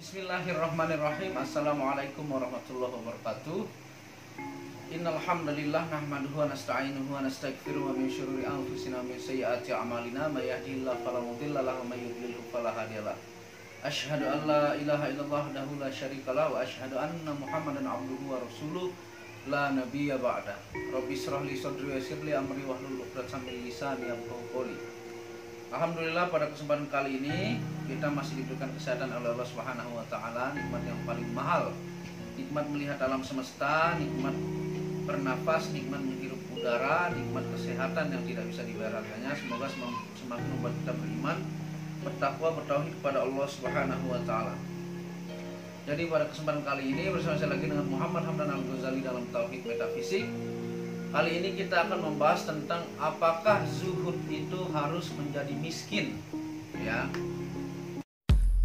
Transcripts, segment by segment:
Bismillahirrahmanirrahim. Assalamualaikum warahmatullahi wabarakatuh. Innal hamdalillah nahmaduhu wa nasta'inuhu wa nastaghfiruhu wa min syururi anfusina wa min sayyiati a'malina may yahdihillahu fala mudilla lahu wa may yudlil fala hadiyalah. Asyhadu an la ilaha illallah wahdahu la syarikalah wa asyhadu anna Muhammadan abduhu wa rasuluh la nabiyya ba'da. Rabbi shrah li sadri wa yassir li amri wahlul 'uqdatam min lisani yafqahu qawli. Alhamdulillah, pada kesempatan kali ini kita masih diberikan kesehatan oleh Allah Subhanahu wa taala, nikmat yang paling mahal. Nikmat melihat alam semesta, nikmat bernafas, nikmat menghirup udara, nikmat kesehatan yang tidak bisa dibayar harganya. Semoga semakin membuat kita beriman, bertakwa, bertauhid kepada Allah Subhanahu wa taala. Jadi pada kesempatan kali ini bersama saya lagi dengan Muhammad Hamdan Al-Ghazali dalam Tauhid Metafisik. Kali ini kita akan membahas tentang apakah zuhud itu harus menjadi miskin, ya.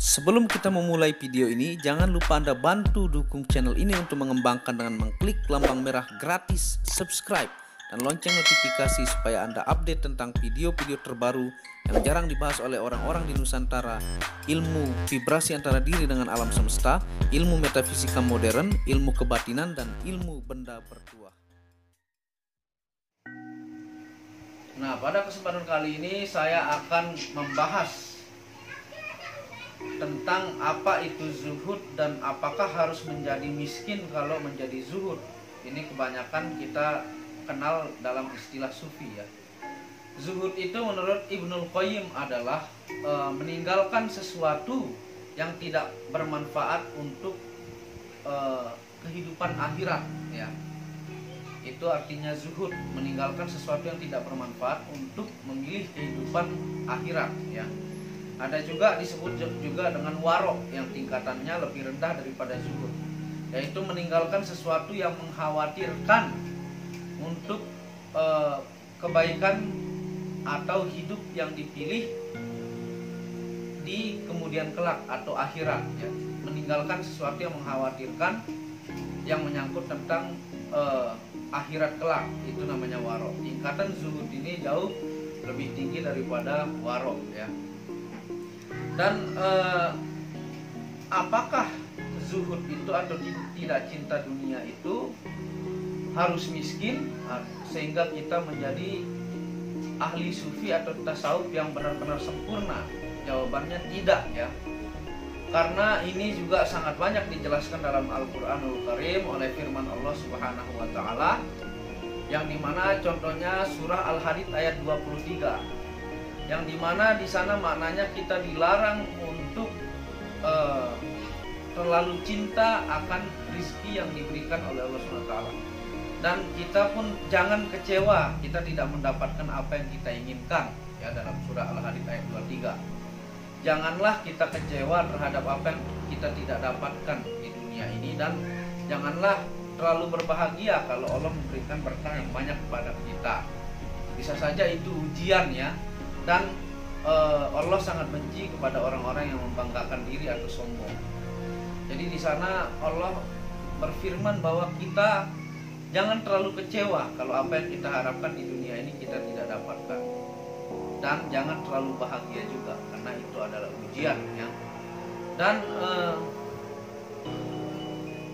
Sebelum kita memulai video ini, jangan lupa Anda bantu dukung channel ini untuk mengembangkan dengan mengklik lambang merah gratis subscribe dan lonceng notifikasi supaya Anda update tentang video-video terbaru yang jarang dibahas oleh orang-orang di Nusantara, ilmu vibrasi antara diri dengan alam semesta, ilmu metafisika modern, ilmu kebatinan, dan ilmu benda bertuah. Nah, pada kesempatan kali ini saya akan membahas tentang apa itu zuhud dan apakah harus menjadi miskin kalau menjadi zuhud. Ini kebanyakan kita kenal dalam istilah sufi, ya. Zuhud itu menurut Ibnul Qayyim adalah meninggalkan sesuatu yang tidak bermanfaat untuk kehidupan akhirat, ya. Itu artinya zuhud, meninggalkan sesuatu yang tidak bermanfaat untuk memilih kehidupan akhirat, ya. Ada juga disebut juga dengan warok yang tingkatannya lebih rendah daripada zuhud, yaitu meninggalkan sesuatu yang mengkhawatirkan untuk kebaikan atau hidup yang dipilih di kemudian kelak atau akhirat, ya. Meninggalkan sesuatu yang mengkhawatirkan yang menyangkut tentang akhirat kelak, itu namanya warok. Tingkatan zuhud ini jauh lebih tinggi daripada warok, ya. Dan apakah zuhud itu atau tidak cinta dunia itu harus miskin sehingga kita menjadi ahli sufi atau tasawuf yang benar-benar sempurna? Jawabannya tidak, ya. Karena ini juga sangat banyak dijelaskan dalam Al-Quranul Karim oleh firman Allah Subhanahu wa taala, yang dimana contohnya surah Al-Hadid ayat 23, yang dimana di sana maknanya kita dilarang untuk terlalu cinta akan rizki yang diberikan oleh Allah Subhanahu wa taala. Dan kita pun jangan kecewa kita tidak mendapatkan apa yang kita inginkan, ya, dalam surah Al-Hadid ayat 23. Janganlah kita kecewa terhadap apa yang kita tidak dapatkan di dunia ini, dan janganlah terlalu berbahagia kalau Allah memberikan berkah yang banyak kepada kita. Bisa saja itu ujian, ya. Dan Allah sangat benci kepada orang-orang yang membanggakan diri atau sombong. Jadi di sana Allah berfirman bahwa kita jangan terlalu kecewa kalau apa yang kita harapkan di dunia ini kita tidak dapatkan. Dan jangan terlalu bahagia juga, karena itu adalah ujian, ya. Dan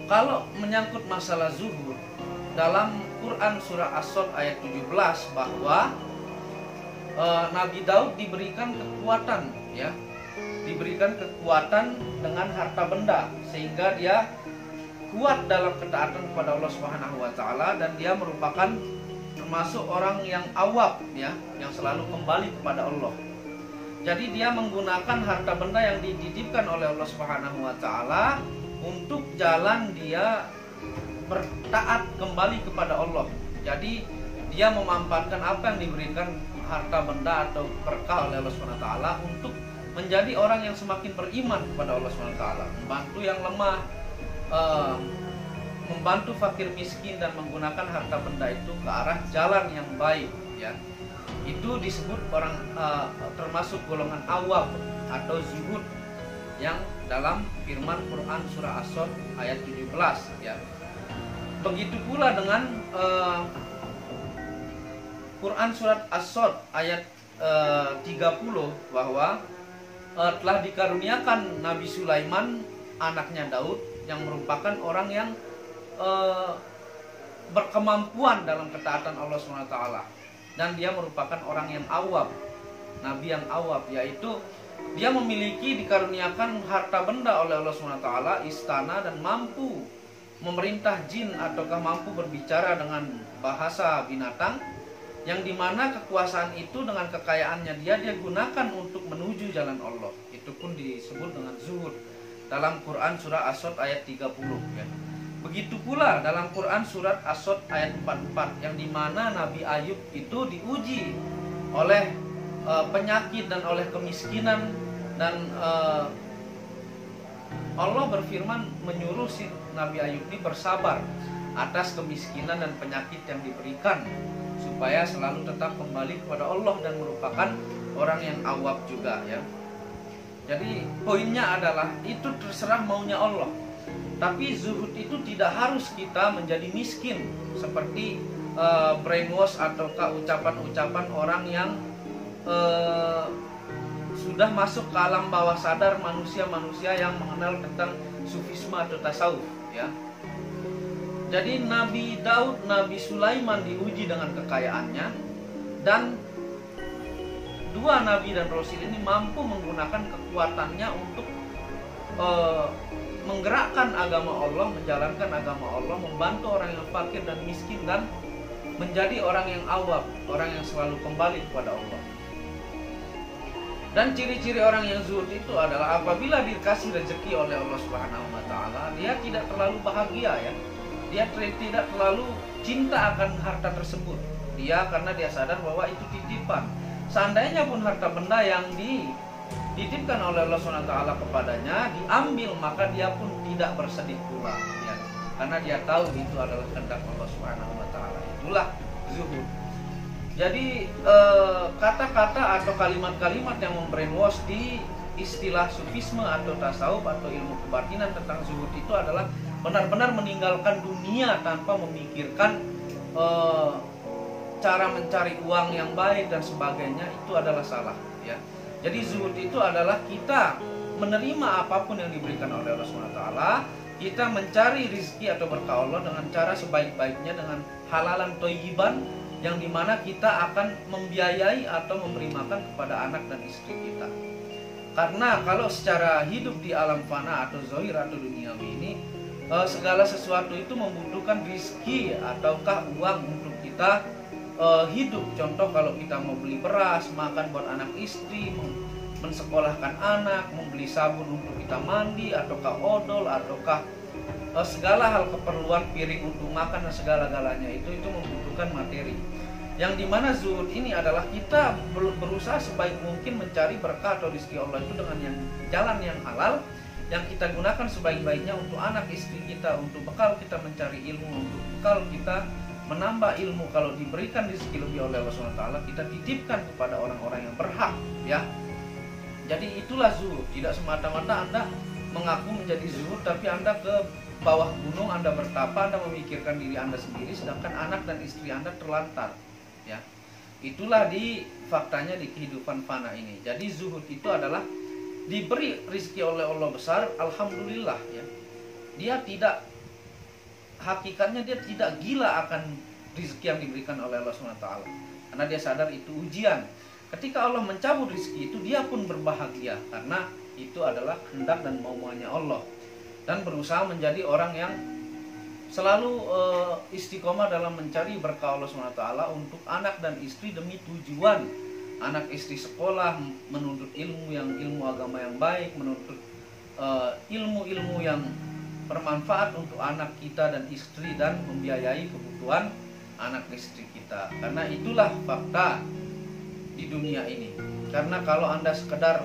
kalau menyangkut masalah zuhud, dalam Quran surah As-Sadd ayat 17 bahwa Nabi Daud diberikan kekuatan, ya, diberikan kekuatan dengan harta benda sehingga dia kuat dalam ketaatan kepada Allah Subhanahu wa taala, dan dia merupakan termasuk orang yang awab, ya, yang selalu kembali kepada Allah. Jadi dia menggunakan harta benda yang dititipkan oleh Allah Subhanahu wa taala untuk jalan dia bertaat kembali kepada Allah. Jadi dia memanfaatkan apa yang diberikan harta benda atau berkah oleh Allah Subhanahu wa taala untuk menjadi orang yang semakin beriman kepada Allah Subhanahu wa taala, membantu yang lemah, membantu fakir miskin, dan menggunakan harta benda itu ke arah jalan yang baik, ya. Itu disebut orang termasuk golongan awam atau zuhud yang dalam firman Quran surah As-Sod ayat 17, ya. Begitu pula dengan Quran surat As-Sod ayat 30 bahwa telah dikaruniakan Nabi Sulaiman anaknya Daud yang merupakan orang yang berkemampuan dalam ketaatan Allah SWT, dan dia merupakan orang yang awam, nabi yang awam, yaitu dia memiliki dikaruniakan harta benda oleh Allah SWT, istana, dan mampu memerintah jin ataukah mampu berbicara dengan bahasa binatang, yang dimana kekuasaan itu dengan kekayaannya dia gunakan untuk menuju jalan Allah. Itu pun disebut dengan zuhud dalam Quran surah As-Sod ayat 30, ya. Begitu pula dalam Quran surat As-Sod ayat 44 yang dimana Nabi Ayub itu diuji oleh penyakit dan oleh kemiskinan, dan Allah berfirman menyuruh si Nabi Ayub ini bersabar atas kemiskinan dan penyakit yang diberikan, supaya selalu tetap kembali kepada Allah dan merupakan orang yang awam juga, ya. Jadi poinnya adalah itu terserah maunya Allah. Tapi zuhud itu tidak harus kita menjadi miskin seperti brainwash ataukah ucapan-ucapan orang yang sudah masuk ke alam bawah sadar manusia-manusia yang mengenal tentang sufisme atau tasawuf, ya. Jadi Nabi Daud, Nabi Sulaiman diuji dengan kekayaannya, dan dua nabi dan rasul ini mampu menggunakan kekuatannya untuk menggerakkan agama Allah, menjalankan agama Allah, membantu orang yang fakir dan miskin, dan menjadi orang yang awam, orang yang selalu kembali kepada Allah. Dan ciri-ciri orang yang zuhud itu adalah apabila dikasih rezeki oleh Allah Subhanahu wa taala, dia tidak terlalu bahagia, ya. Dia tidak terlalu cinta akan harta tersebut. Dia karena dia sadar bahwa itu titipan. Seandainya pun harta benda yang dititipkan oleh Allah SWT kepadanya diambil, maka dia pun tidak bersedih pula, ya. Karena dia tahu itu adalah kehendak Allah SWT. Itulah zuhud. Jadi kata-kata atau kalimat-kalimat yang membrainwash di istilah sufisme atau tasawuf atau ilmu kebatinan tentang zuhud itu adalah benar-benar meninggalkan dunia tanpa memikirkan cara mencari uang yang baik dan sebagainya. Itu adalah salah, ya. Jadi zuhud itu adalah kita menerima apapun yang diberikan oleh Allah SWT, kita mencari rizki atau berkah Allah dengan cara sebaik-baiknya, dengan halalan thayyiban, yang dimana kita akan membiayai atau memberi makan kepada anak dan istri kita. Karena kalau secara hidup di alam fana atau zahir atau duniawi ini, segala sesuatu itu membutuhkan rizki ataukah uang untuk kita hidup. Contoh kalau kita mau beli beras, makan buat anak istri, mensekolahkan anak, membeli sabun untuk kita mandi, ataukah odol, ataukah segala hal keperluan, piring untuk makan dan segala-galanya itu membutuhkan materi. Yang dimana zuhud ini adalah kita berusaha sebaik mungkin mencari berkah atau rezeki Allah itu dengan jalan yang halal, yang kita gunakan sebaik-baiknya untuk anak istri kita, untuk bekal kita mencari ilmu, untuk bekal kita menambah ilmu. Kalau diberikan rezeki lebih oleh Allah SWT, kita titipkan kepada orang-orang yang berhak, ya. Jadi itulah zuhud. Tidak semata-mata Anda mengaku menjadi zuhud tapi Anda ke bawah gunung, Anda bertapa, Anda memikirkan diri Anda sendiri, sedangkan anak dan istri Anda terlantar, ya. Itulah di faktanya di kehidupan fana ini. Jadi zuhud itu adalah diberi rezeki oleh Allah besar, alhamdulillah, ya. Dia tidak, hakikatnya dia tidak gila akan rezeki yang diberikan oleh Allah SWT, karena dia sadar itu ujian. Ketika Allah mencabut rezeki itu, dia pun berbahagia karena itu adalah kehendak dan mauannya Allah, dan berusaha menjadi orang yang selalu istiqomah dalam mencari berkah Allah SWT untuk anak dan istri demi tujuan anak istri sekolah, menuntut ilmu agama yang baik, menuntut ilmu-ilmu yang bermanfaat untuk anak kita dan istri, dan membiayai kebutuhan anak istri kita. Karena itulah fakta di dunia ini. Karena kalau Anda sekedar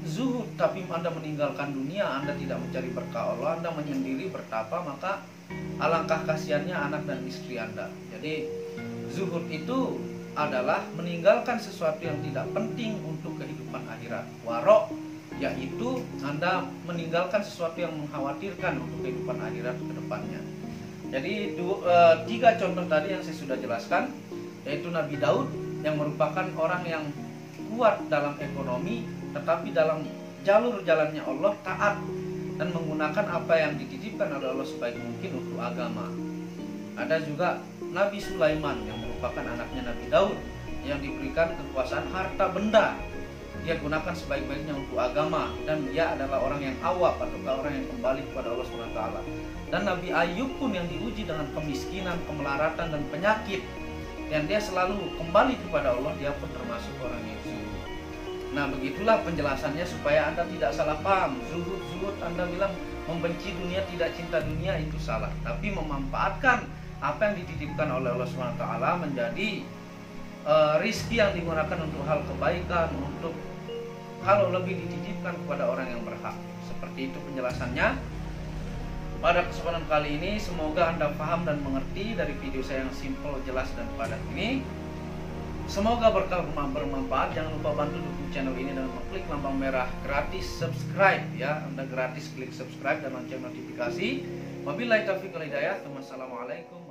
zuhud tapi Anda meninggalkan dunia, Anda tidak mencari berkah Allah, Anda menyendiri bertapa, maka alangkah kasihannya anak dan istri Anda. Jadi zuhud itu adalah meninggalkan sesuatu yang tidak penting untuk kehidupan akhirat. Warok yaitu Anda meninggalkan sesuatu yang mengkhawatirkan untuk kehidupan akhirat ke depannya. Jadi 3 contoh tadi yang saya sudah jelaskan, yaitu Nabi Daud yang merupakan orang yang kuat dalam ekonomi, tetapi dalam jalur jalannya Allah taat dan menggunakan apa yang dititipkan oleh Allah sebaik mungkin untuk agama. Ada juga Nabi Sulaiman yang merupakan anaknya Nabi Daud yang diberikan kekuasaan harta benda, dia gunakan sebaik-baiknya untuk agama, dan dia adalah orang yang awab atau orang yang kembali kepada Allah SWT. Dan Nabi Ayub pun yang diuji dengan kemiskinan, kemelaratan dan penyakit, dan dia selalu kembali kepada Allah, dia pun termasuk orang yang zuhud. Nah, begitulah penjelasannya supaya Anda tidak salah paham. Zuhud Anda bilang membenci dunia, tidak cinta dunia, itu salah. Tapi memanfaatkan apa yang dititipkan oleh Allah SWT menjadi rizki yang digunakan untuk hal kebaikan, untuk hal lebih dititipkan kepada orang yang berhak. Seperti itu penjelasannya. Pada kesempatan kali ini semoga Anda paham dan mengerti dari video saya yang simple, jelas dan padat ini. Semoga bermanfaat. Jangan lupa bantu dukung channel ini dengan mengklik lambang merah gratis subscribe ya. Anda gratis klik subscribe dan lonceng notifikasi. Wabillahi taufiq wal hidayah. Wassalamualaikum